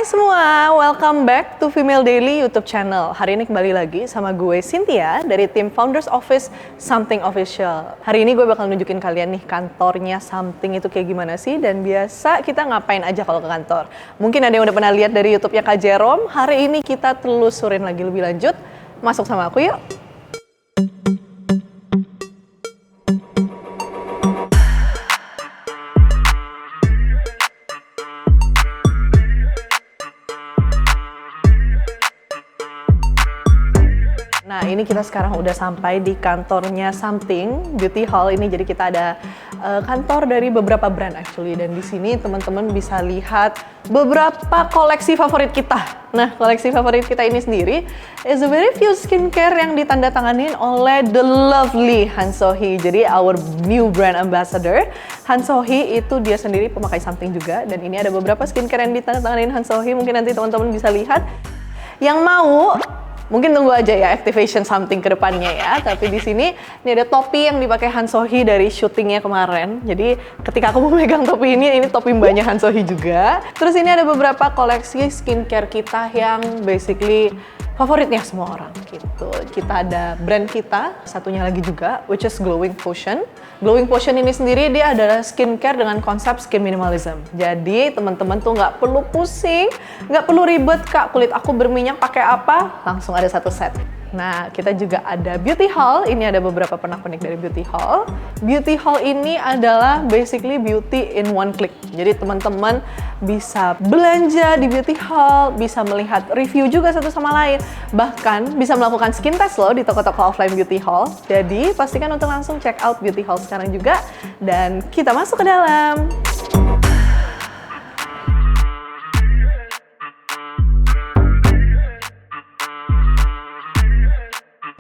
Hai semua, welcome back to Female Daily YouTube channel. Hari ini kembali lagi sama gue Cynthia dari tim Founders Office Something Official. Hari ini gue bakal nunjukin kalian nih kantornya Something itu kayak gimana sih, dan biasa kita ngapain aja kalau ke kantor. Mungkin ada yang udah pernah lihat dari YouTube-nya Kak Jerome. Hari ini kita telusurin lagi lebih lanjut. Masuk sama aku yuk. Nah, ini kita sekarang udah sampai di kantornya Something Beauty Hall ini. Jadi kita ada kantor dari beberapa brand actually, dan di sini teman-teman bisa lihat beberapa koleksi favorit kita. Nah, koleksi favorit kita ini sendiri is a very few skincare yang ditandatanganin oleh the lovely Han So-hee. Jadi our new brand ambassador Han So-hee itu dia sendiri pemakai Something juga, dan ini ada beberapa skincare yang ditandatanganin Han So-hee. Mungkin nanti teman-teman bisa lihat. Yang mau mungkin tunggu aja ya activation Something ke depannya ya. Tapi di sini ini ada topi yang dipakai Han So-hee dari syutingnya kemarin. Jadi ketika aku memegang topi ini topi mbaknya Han So-hee juga. Terus ini ada beberapa koleksi skincare kita yang basically favoritnya semua orang gitu. Kita ada brand kita, satunya lagi juga, which is Glowing Potion. Glowing Potion ini sendiri dia adalah skincare dengan konsep skin minimalism. Jadi teman-teman tuh nggak perlu pusing, nggak perlu ribet, Kak, kulit aku berminyak pakai apa? Langsung ada satu set. Nah, kita juga ada Beauty Hall. Ini ada beberapa pernak-pernik dari Beauty Hall. Beauty Hall ini adalah basically beauty in one click. Jadi teman-teman bisa belanja di Beauty Hall, bisa melihat review juga satu sama lain. Bahkan bisa melakukan skin test loh di toko-toko offline Beauty Hall. Jadi pastikan untuk langsung check out Beauty Hall sekarang juga. Dan kita masuk ke dalam.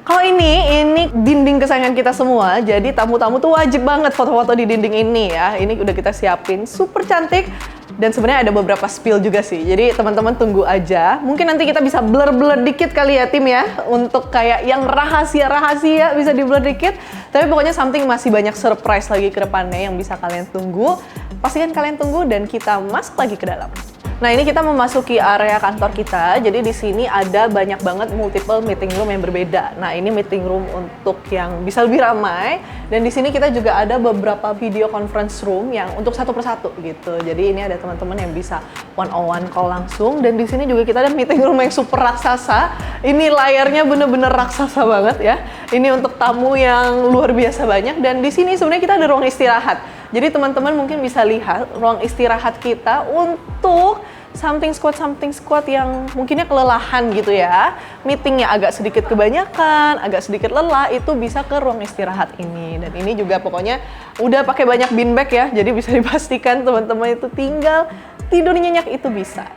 Kalau ini dinding kesayangan kita semua, jadi tamu-tamu tuh wajib banget foto-foto di dinding ini ya. Ini udah kita siapin, super cantik. Dan sebenarnya ada beberapa spill juga sih, jadi teman-teman tunggu aja. Mungkin nanti kita bisa blur-blur dikit kali ya tim ya, untuk kayak yang rahasia-rahasia bisa di-blur dikit. Tapi pokoknya Something masih banyak surprise lagi ke depannya yang bisa kalian tunggu. Pastikan kalian tunggu dan kita masuk lagi ke dalam. Nah, ini kita memasuki area kantor kita. Jadi di sini ada banyak banget multiple meeting room yang berbeda. Nah, ini meeting room untuk yang bisa lebih ramai. Dan di sini kita juga ada beberapa video conference room yang untuk satu persatu gitu. Jadi ini ada teman-teman yang bisa one-on-one call langsung. Dan di sini juga kita ada meeting room yang super raksasa. Ini layarnya bener-bener raksasa banget ya. Ini untuk tamu yang luar biasa banyak. Dan di sini sebenarnya kita ada ruang istirahat. Jadi teman-teman mungkin bisa lihat ruang istirahat kita untuk something squad yang mungkinnya kelelahan gitu ya. Meetingnya agak sedikit kebanyakan, agak sedikit lelah, itu bisa ke ruang istirahat ini. Dan ini juga pokoknya udah pakai banyak beanbag ya, jadi bisa dipastikan teman-teman itu tinggal tidur nyenyak itu bisa.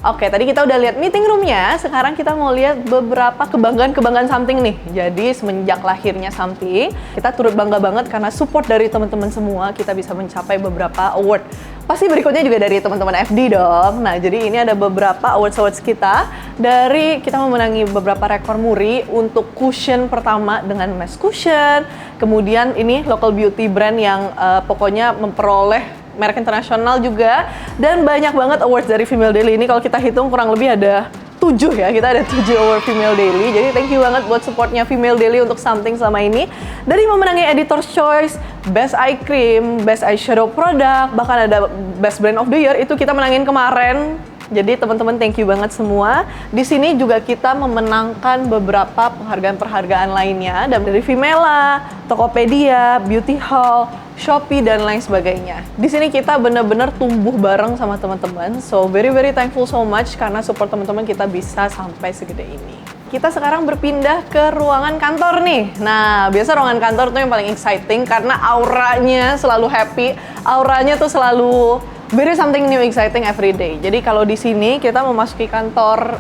Oke, tadi kita udah lihat meeting roomnya, sekarang kita mau lihat beberapa kebanggaan-kebanggaan Something nih. Jadi semenjak lahirnya Something, kita turut bangga banget karena support dari teman-teman semua, kita bisa mencapai beberapa award. Pasti berikutnya juga dari teman-teman FD dong. Nah, jadi ini ada beberapa awards kita. Dari kita memenangi beberapa rekor muri untuk cushion pertama dengan Mesh Cushion. Kemudian ini local beauty brand yang pokoknya memperoleh merek internasional juga, dan banyak banget awards dari Female Daily ini. Kalau kita hitung kurang lebih ada 7 ya, kita ada 7 award Female Daily. Jadi thank you banget buat supportnya Female Daily untuk Something selama ini. Dari memenangi Editor's Choice, Best Eye Cream, Best Eyeshadow Product, bahkan ada Best Brand of the Year, itu kita menangin kemarin. Jadi teman-teman thank you banget semua. Di sini juga kita memenangkan beberapa penghargaan-penghargaan lainnya dari Vimela, Tokopedia, Beauty Hall, Shopee, dan lain sebagainya. Di sini kita benar-benar tumbuh bareng sama teman-teman. So very thankful so much karena support teman-teman kita bisa sampai segede ini. Kita sekarang berpindah ke ruangan kantor nih. Nah, biasa ruangan kantor tuh yang paling exciting karena auranya selalu happy, auranya tuh selalu very something new exciting every day. Jadi kalau di sini kita memasuki kantor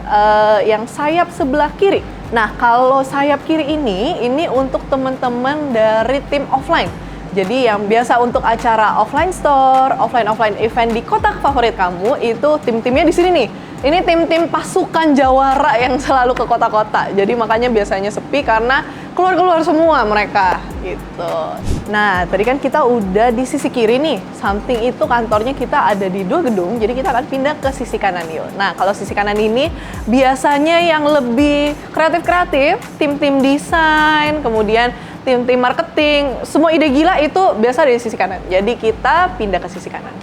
yang sayap sebelah kiri. Nah, kalau sayap kiri ini untuk teman-teman dari tim offline. Jadi yang biasa untuk acara offline store, offline event di kota favorit kamu, itu tim-timnya di sini nih. Ini tim-tim pasukan jawara yang selalu ke kota-kota. Jadi makanya biasanya sepi karena keluar semua mereka gitu. Nah, tadi kan kita udah di sisi kiri nih. Something itu kantornya kita ada di 2 gedung, jadi kita akan pindah ke sisi kanan yuk. Nah, kalau sisi kanan ini biasanya yang lebih kreatif-kreatif, tim-tim desain, kemudian tim-tim marketing, semua ide gila itu biasa di sisi kanan. Jadi kita pindah ke sisi kanan.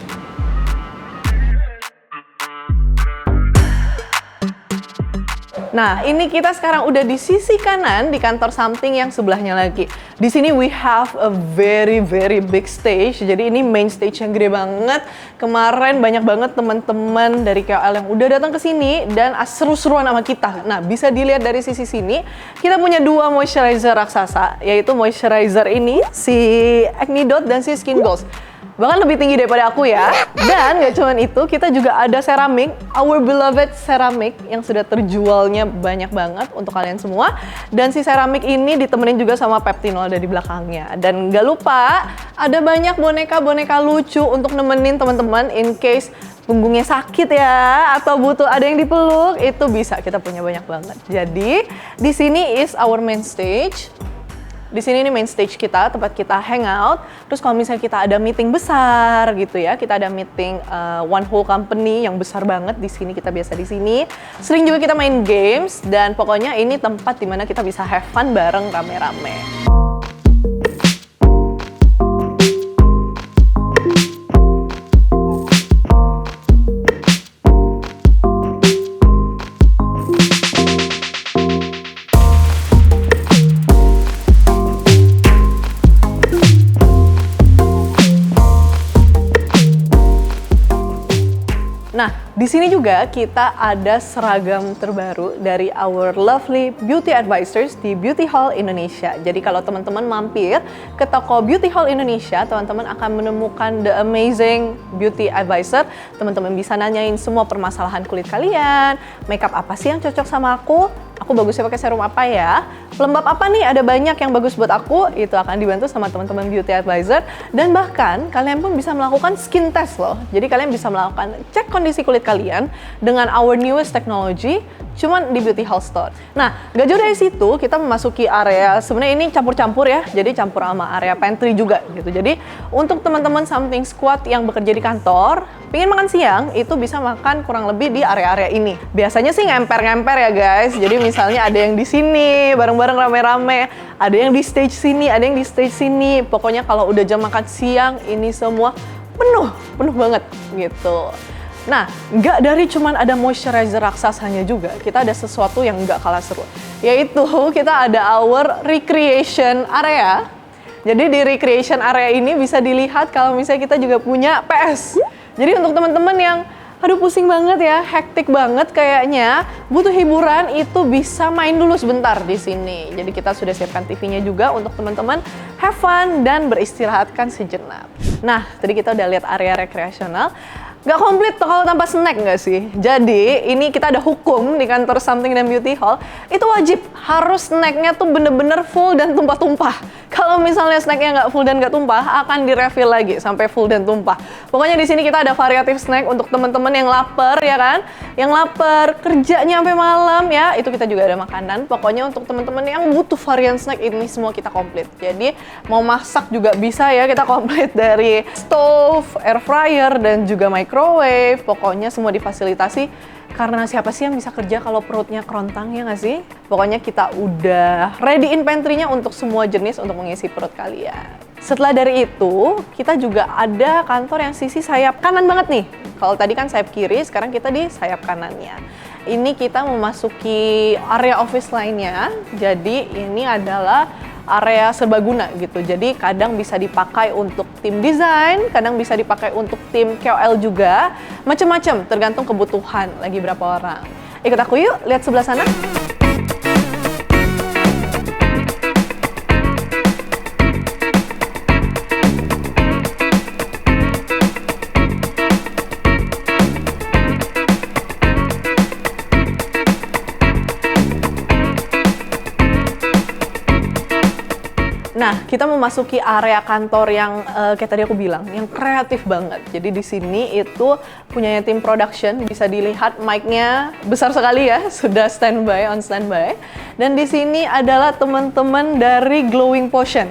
Nah, ini kita sekarang udah di sisi kanan di kantor Something yang sebelahnya lagi. Di sini we have a very big stage. Jadi ini main stage yang gede banget. Kemarin banyak banget teman-teman dari KOL yang udah datang ke sini dan seru-seruan sama kita. Nah, bisa dilihat dari sisi sini, kita punya 2 moisturizer raksasa, yaitu moisturizer ini si Acne Dot dan si Skin Goals. Bahkan lebih tinggi daripada aku ya. Dan gak cuman itu, kita juga ada ceramik, our beloved ceramik yang sudah terjualnya banyak banget untuk kalian semua. Dan si ceramik ini ditemenin juga sama Peptinol ada di belakangnya. Dan gak lupa, ada banyak boneka-boneka lucu untuk nemenin teman-teman in case punggungnya sakit ya, atau butuh ada yang dipeluk, itu bisa, kita punya banyak banget. Jadi, di sini is our main stage. Di sini ini main stage kita, tempat kita hangout. Terus kalau misalnya kita ada meeting besar gitu ya, kita ada meeting one whole company yang besar banget di sini, kita biasa di sini. Sering juga kita main games dan pokoknya ini tempat dimana kita bisa have fun bareng rame-rame. Nah, di sini juga kita ada seragam terbaru dari our lovely beauty advisors di Beauty Hall Indonesia. Jadi kalau teman-teman mampir ke toko Beauty Hall Indonesia, teman-teman akan menemukan the amazing beauty advisor. Teman-teman bisa nanyain semua permasalahan kulit kalian, makeup apa sih yang cocok sama aku bagusnya pakai serum apa ya, pelembab apa nih, ada banyak yang bagus buat aku, itu akan dibantu sama teman-teman beauty advisor. Dan bahkan kalian pun bisa melakukan skin test loh. Jadi kalian bisa melakukan cek kondisi kulit kalian dengan our newest technology, cuman di Beauty Hall Store. Nah, gak jauh dari situ kita memasuki area, sebenarnya ini campur-campur ya, jadi campur sama area pantry juga gitu. Jadi untuk teman-teman Something Squad yang bekerja di kantor, pengen makan siang, itu bisa makan kurang lebih di area-area ini. Biasanya sih ngemper-ngemper ya guys, jadi misalnya ada yang di sini, bareng-bareng rame-rame, ada yang di stage sini, ada yang di stage sini. Pokoknya kalau udah jam makan siang, ini semua penuh banget gitu. Nah, nggak dari cuman ada moisturizer raksasanya juga, kita ada sesuatu yang nggak kalah seru. Yaitu kita ada our recreation area. Jadi di recreation area ini bisa dilihat kalau misalnya kita juga punya PS. Jadi untuk teman-teman yang aduh pusing banget ya, hektik banget kayaknya, butuh hiburan, itu bisa main dulu sebentar di sini. Jadi kita sudah siapkan TV-nya juga untuk teman-teman have fun dan beristirahatkan sejenak. Nah, tadi kita udah lihat area rekreasional. Gak komplit tuh kalau tanpa snack nggak sih? Jadi ini kita ada hukum di kantor Something dan Beauty Hall, itu wajib harus snacknya tuh bener-bener full dan tumpah-tumpah. Kalau misalnya snacknya nggak full dan nggak tumpah, akan di-refill lagi sampai full dan tumpah. Pokoknya di sini kita ada variatif snack untuk teman-teman yang lapar ya kan? Yang lapar, kerjanya sampai malam ya, itu kita juga ada makanan. Pokoknya untuk teman-teman yang butuh varian snack, ini semua kita komplit. Jadi mau masak juga bisa ya, kita komplit dari stove, air fryer, dan juga microwave. Pokoknya semua difasilitasi. Karena siapa sih yang bisa kerja kalau perutnya kerontang, ya nggak sih? Pokoknya kita udah ready-in pantry-nya untuk semua jenis untuk mengisi perut kalian. Setelah dari itu, kita juga ada kantor yang sisi sayap kanan banget nih. Kalau tadi kan sayap kiri, sekarang kita di sayap kanannya. Ini kita memasuki area office lainnya. Jadi ini adalah area serbaguna gitu. Jadi kadang bisa dipakai untuk tim desain, kadang bisa dipakai untuk tim KOL juga. Macam-macam, tergantung kebutuhan lagi berapa orang. Ikut aku yuk, lihat sebelah sana. Nah, kita memasuki area kantor yang kayak tadi aku bilang, yang kreatif banget. Jadi di sini itu punyanya tim production, bisa dilihat mic-nya besar sekali ya, sudah on standby. Dan di sini adalah teman-teman dari Glowing Potion.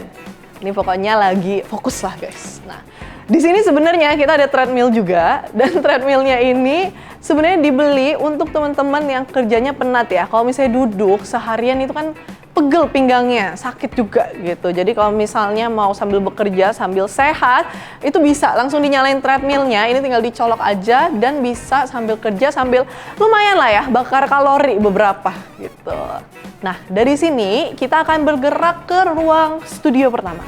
Ini pokoknya lagi fokus lah guys. Nah, di sini sebenarnya kita ada treadmill juga, dan treadmillnya ini sebenarnya dibeli untuk teman-teman yang kerjanya penat ya. Kalau misalnya duduk seharian itu kan pegel pinggangnya, sakit juga gitu. Jadi kalau misalnya mau sambil bekerja, sambil sehat, itu bisa langsung dinyalain treadmillnya. Ini tinggal dicolok aja dan bisa sambil kerja, sambil lumayan lah ya, bakar kalori beberapa gitu. Nah, dari sini kita akan bergerak ke ruang studio pertama.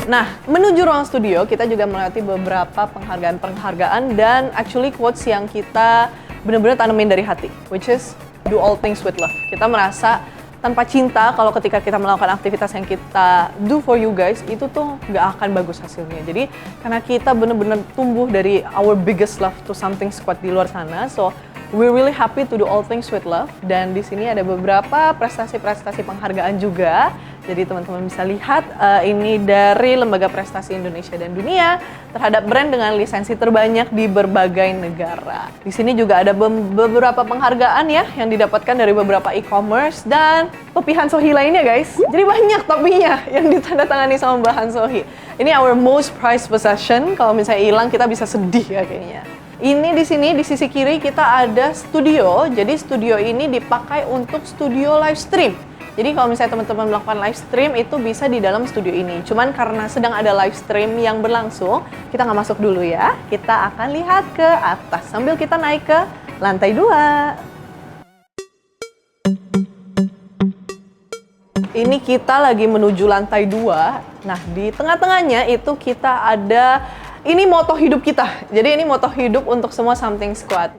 Nah, menuju ruang studio, kita juga melewati beberapa penghargaan-penghargaan dan actually quotes yang kita benar-benar tanemin dari hati, which is do all things with love. Kita merasa tanpa cinta, kalau ketika kita melakukan aktivitas yang kita do for you guys, itu tuh nggak akan bagus hasilnya. Jadi, karena kita benar-benar tumbuh dari our biggest love to something squad di luar sana, so we're really happy to do all things with love. Dan di sini ada beberapa prestasi-prestasi penghargaan juga. Jadi teman-teman bisa lihat ini dari Lembaga Prestasi Indonesia dan Dunia terhadap brand dengan lisensi terbanyak di berbagai negara. Di sini juga ada beberapa penghargaan ya yang didapatkan dari beberapa e-commerce dan topi Han Sohee lainnya guys. Jadi banyak topinya yang ditandatangani sama Mbak Han Sohee. Ini our most prized possession. Kalau misalnya hilang kita bisa sedih ya kayaknya. Ini di sini di sisi kiri kita ada studio. Jadi studio ini dipakai untuk studio live stream. Jadi kalau misalnya teman-teman melakukan live stream itu bisa di dalam studio ini. Cuman karena sedang ada live stream yang berlangsung, kita nggak masuk dulu ya. Kita akan lihat ke atas sambil kita naik ke lantai 2. Ini kita lagi menuju lantai 2. Nah, di tengah-tengahnya itu kita ada, ini moto hidup kita. Jadi ini moto hidup untuk semua Something Squad.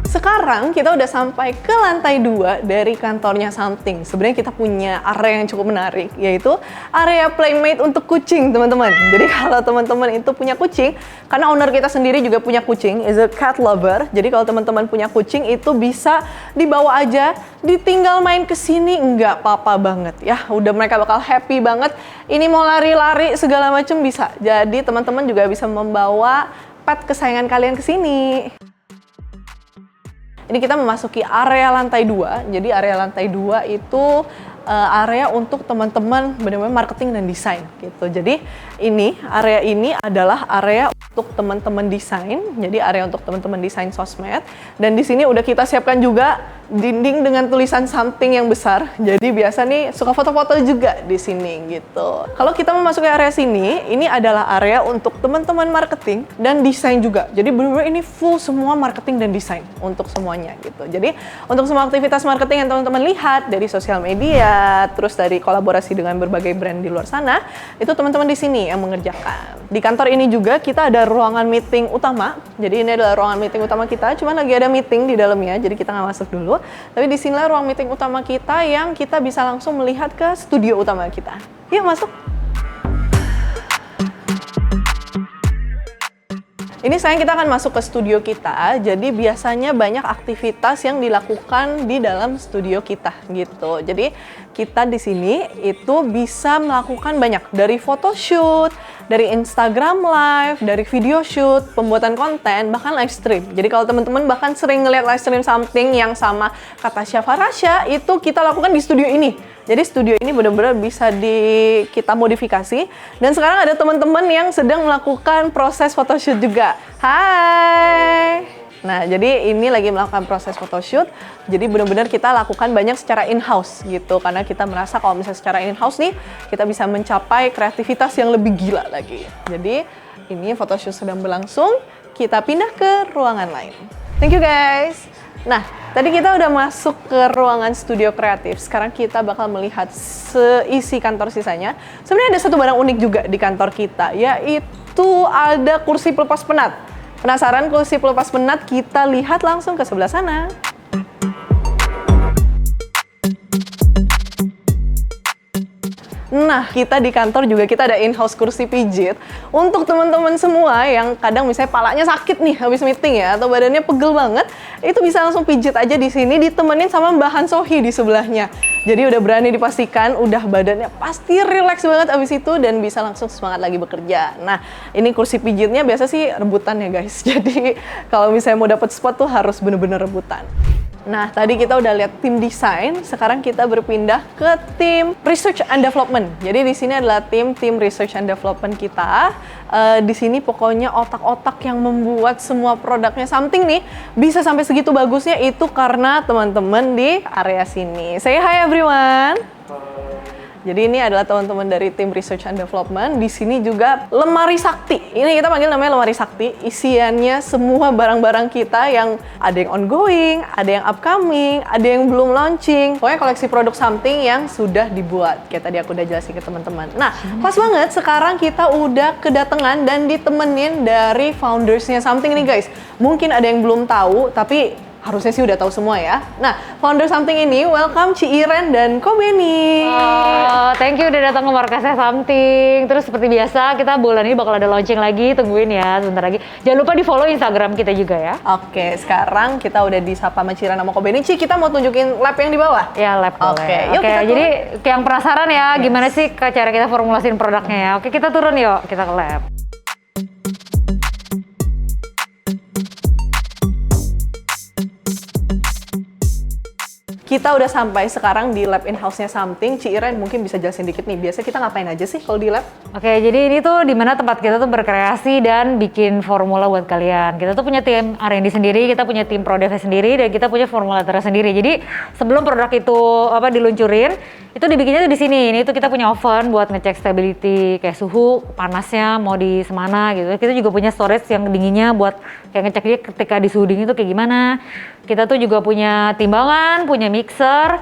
Sekarang kita udah sampai ke lantai 2 dari kantornya Something. Sebenarnya kita punya area yang cukup menarik, yaitu area playmate untuk kucing, teman-teman. Jadi kalau teman-teman itu punya kucing, karena owner kita sendiri juga punya kucing, is a cat lover. Jadi kalau teman-teman punya kucing itu bisa dibawa aja, ditinggal main ke sini nggak apa-apa banget ya. Udah mereka bakal happy banget. Ini mau lari-lari segala macam bisa. Jadi teman-teman juga bisa membawa pet kesayangan kalian ke sini. Ini kita memasuki area lantai 2. Jadi area lantai 2 itu area untuk teman-teman benar-benar marketing dan desain gitu. Jadi area ini adalah area untuk teman-teman desain. Jadi area untuk teman-teman desain sosmed. Dan di sini udah kita siapkan juga dinding dengan tulisan Something yang besar. Jadi biasa nih suka foto-foto juga di sini gitu. Kalau kita memasuki area sini, ini adalah area untuk teman-teman marketing dan desain juga. Jadi benar-benar ini full semua marketing dan desain untuk semuanya gitu. Jadi untuk semua aktivitas marketing yang teman-teman lihat dari sosial media, terus dari kolaborasi dengan berbagai brand di luar sana, itu teman-teman di sini yang mengerjakan. Di kantor ini juga kita ada ruangan meeting utama. Jadi ini adalah ruangan meeting utama kita, cuman lagi ada meeting di dalamnya, jadi kita nggak masuk dulu. Tapi di sinilah ruang meeting utama kita yang kita bisa langsung melihat ke studio utama kita. Yuk masuk. Ini sayang kita akan masuk ke studio kita, jadi biasanya banyak aktivitas yang dilakukan di dalam studio kita gitu. Jadi kita di sini itu bisa melakukan banyak, dari photoshoot, dari Instagram live, dari video shoot, pembuatan konten, bahkan live stream. Jadi kalau teman-teman bahkan sering ngeliat live stream Something yang sama kata Syafa Rasya, itu kita lakukan di studio ini. Jadi studio ini benar-benar bisa kita modifikasi. Dan sekarang ada teman-teman yang sedang melakukan proses photoshoot juga. Hai! Nah, jadi ini lagi melakukan proses photoshoot. Jadi benar-benar kita lakukan banyak secara in-house gitu. Karena kita merasa kalau misalnya secara in-house nih, kita bisa mencapai kreativitas yang lebih gila lagi. Jadi ini photoshoot sedang berlangsung. Kita pindah ke ruangan lain. Thank you guys! Nah, tadi kita udah masuk ke ruangan studio kreatif. Sekarang kita bakal melihat seisi kantor sisanya. Sebenarnya ada satu barang unik juga di kantor kita, yaitu ada kursi pelepas penat. Penasaran kursi pelepas penat? Kita lihat langsung ke sebelah sana. Nah, kita di kantor juga kita ada in-house kursi pijit untuk teman-teman semua yang kadang misalnya palanya sakit nih habis meeting ya, atau badannya pegel banget, itu bisa langsung pijit aja di sini ditemenin sama Mbak Hansohi di sebelahnya. Jadi udah berani dipastikan, udah badannya pasti relax banget abis itu dan bisa langsung semangat lagi bekerja. Nah, ini kursi pijitnya biasa sih rebutan ya guys. Jadi kalau misalnya mau dapat spot tuh harus bener-bener rebutan. Nah, tadi kita udah lihat tim desain, sekarang kita berpindah ke tim research and development. Jadi di sini adalah tim research and development kita. Di sini pokoknya otak-otak yang membuat semua produknya something nih bisa sampai segitu bagusnya itu karena teman-teman di area sini. Say hi everyone. Jadi ini adalah teman-teman dari tim Research and Development. Di sini juga lemari sakti. Ini kita panggil namanya lemari sakti. Isiannya semua barang-barang kita yang ada yang ongoing, ada yang upcoming, ada yang belum launching. Pokoknya koleksi produk something yang sudah dibuat. Kayak tadi aku udah jelasin ke teman-teman. Nah, pas banget sekarang kita udah kedatangan dan ditemenin dari foundersnya something nih guys. Mungkin ada yang belum tahu, tapi harusnya sih udah tahu semua ya. Nah, founder something ini, welcome Ci Iren dan Ko Beni. Oh, thank you udah datang ke markasnya something. Terus seperti biasa, kita bulan ini bakal ada launching lagi, tungguin ya sebentar lagi. Jangan lupa di follow Instagram kita juga ya. Oke, sekarang kita udah disapa sama Ci Iren sama Ko Beni. Ci, kita mau tunjukin lab yang di bawah? Ya, lab boleh. Oke, yuk kita turun. Jadi yang penasaran ya, gimana sih cara kita formulasiin produknya ya. Oke, kita turun yuk, kita ke lab. Kita udah sampai sekarang di lab in-house-nya something. Ci Iren mungkin bisa jelasin dikit nih, biasa kita ngapain aja sih kalau di lab? Oke, jadi ini tuh dimana tempat kita tuh berkreasi dan bikin formula buat kalian. Kita tuh punya tim R&D sendiri, kita punya tim Pro Dev sendiri, dan kita punya formulator sendiri. Jadi sebelum produk itu diluncurin, itu dibikinnya tuh di sini. Ini tuh kita punya oven buat ngecek stability, kayak suhu panasnya mau di semana gitu. Kita juga punya storage yang dinginnya buat kayak ngecek dia ketika di suhu dingin itu kayak gimana. Kita tuh juga punya timbangan, punya mixer,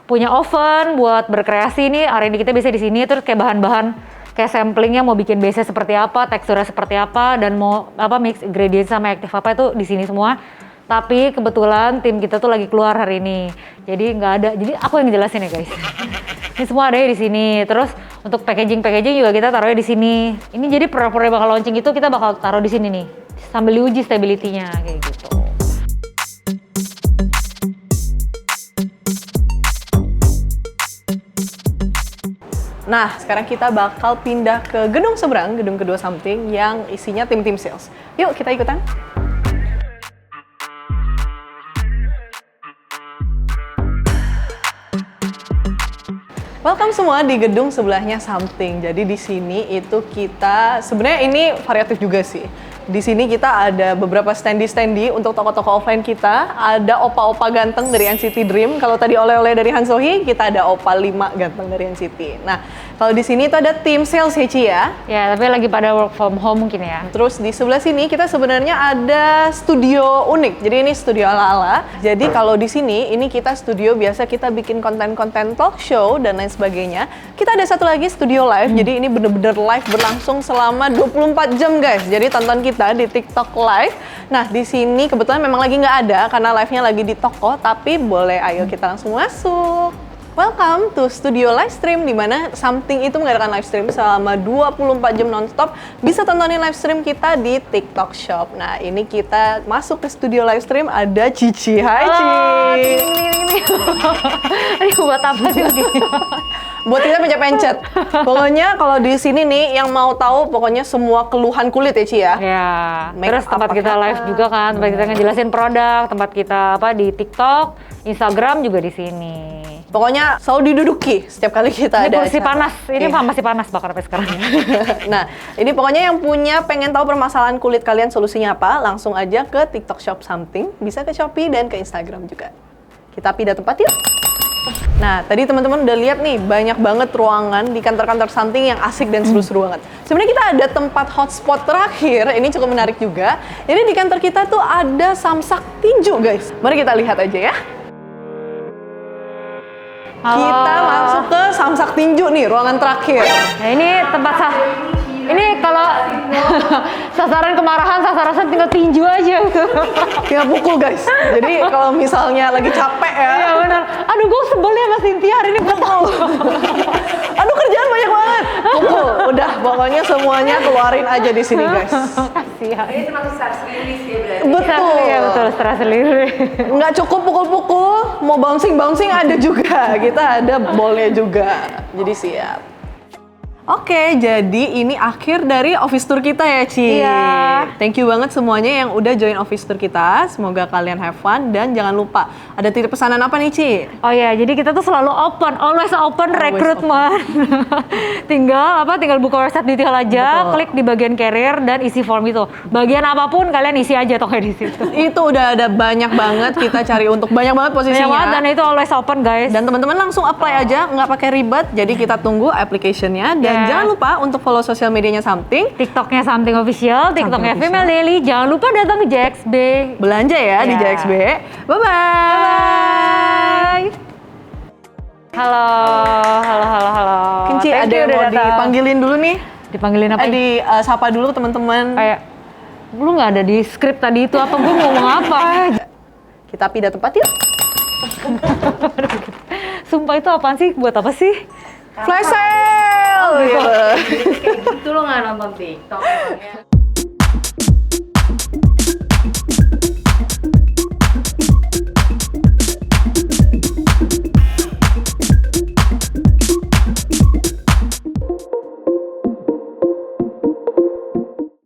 punya oven buat berkreasi nih. R&D kita bisa di sini, terus kayak bahan-bahan kayak samplingnya mau bikin base seperti apa, teksturnya seperti apa, dan mau mix ingredient sama active apa itu di sini semua. Tapi kebetulan tim kita tuh lagi keluar hari ini, jadi nggak ada. Jadi aku yang jelasin ya guys. Ini semua ada di sini. Terus untuk packaging juga kita taruhnya di sini. Ini jadi produk-produk yang bakal launching itu kita bakal taruh di sini nih, sambil diuji stability-nya kayak gitu. Nah, sekarang kita bakal pindah ke gedung seberang, gedung kedua something yang isinya tim-tim sales. Yuk, kita ikutan. Welcome semua di gedung sebelahnya something. Jadi di sini itu kita sebenarnya ini variatif juga sih. Di sini kita ada beberapa standi untuk toko-toko offline kita. Ada opa-opa ganteng dari NCT Dream. Kalau tadi oleh-oleh dari Hansohi, kita ada opa 5 ganteng dari NCT. Nah, kalau di sini itu ada tim sales ya Ci ya? Ya, tapi lagi pada work from home mungkin ya. Terus di sebelah sini kita sebenarnya ada studio unik. Jadi ini studio ala-ala. Jadi kalau di sini, ini kita studio biasa kita bikin konten-konten talk show dan lain sebagainya. Kita ada satu lagi studio live. Jadi ini bener-bener live berlangsung selama 24 jam guys. Jadi tonton kita di TikTok Live. Nah, di sini kebetulan memang lagi nggak ada karena live-nya lagi di toko, tapi boleh ayo kita langsung masuk. Welcome to Studio Livestream, di mana something itu mengadakan live stream selama 24 jam nonstop. Bisa tontonin live stream kita di TikTok Shop. Nah, ini kita masuk ke studio livestream, ada Cici. Hai Ci. Ini buat apa sih begini? Buat kita pencet-pencet. Pokoknya kalau di sini nih yang mau tahu pokoknya semua keluhan kulit ya Ci ya. Ya. Make Terus up tempat kita live juga kan, tempat kita ngejelasin produk, tempat kita di TikTok, Instagram juga di sini. Pokoknya selalu diduduki setiap kali kita Ini ada kursi acara. panas, ini masih panas bakar sampai sekarang. Nah, ini pokoknya yang punya pengen tahu permasalahan kulit kalian solusinya apa, langsung aja ke TikTok Shop something, bisa ke Shopee dan ke Instagram juga. Kita pindah tempat yuk. Nah, tadi teman-teman udah lihat nih, banyak banget ruangan di kantor-kantor something yang asik dan seru-seru banget. Sebenarnya kita ada tempat hotspot terakhir, ini cukup menarik juga. Jadi di kantor kita tuh ada samsak tinju guys. Mari kita lihat aja ya. Halo. Kita masuk ke samsak tinju nih, ruangan terakhir. Nah, ini tempat ini kalau sasaran kemarahan, sasaran tinggal tinju aja gitu. Tinggal pukul guys. Jadi kalau misalnya lagi capek ya. Iya benar. Aduh gue sebel ya sama Cynthia hari ini pukul. Aduh kerjaan banyak banget. Pukul. Udah pokoknya semuanya keluarin aja di sini guys. Kasihan. Ini termasuk stress release ya berarti. Betul. Iya betul, stres sendiri. Nggak cukup pukul-pukul, mau bouncing ada juga. Kita ada ballnya juga. Jadi siap. Oke, jadi ini akhir dari office tour kita ya, Ci. Iya. Thank you banget semuanya yang udah join office tour kita. Semoga kalian have fun dan jangan lupa, ada titip pesanan apa nih, Ci? Oh ya, jadi kita tuh selalu open, always open recruitment. tinggal buka website detail aja, Betul. klik di bagian career dan isi form itu. Bagian apapun kalian isi aja toh kayak di situ. Itu udah ada banyak banget, kita cari untuk banyak banget posisinya. Banyak banget dan itu always open guys. Dan teman-teman langsung apply aja, nggak pakai ribet. Jadi kita tunggu application-nya. Dan Yes. jangan lupa untuk follow sosial medianya Something. TikToknya Something Official, TikToknya Something Female Daily. Jangan lupa datang ke JXB. Belanja ya di Iya. JXB. Bye-bye. Halo. Kenci, Thank ada you yang udah mau datang. dipanggilin dulu nih? Dipanggilin apa? Di sapa dulu teman-teman. Kayak lu nggak ada di skrip tadi itu apa? Gue ngomong apa? Kita pindah tempat yuk. Sumpah itu apaan sih? Buat apa sih? Flash sale. Gitu. Jadi kayak gitu lo nggak nonton TikTok emangnya.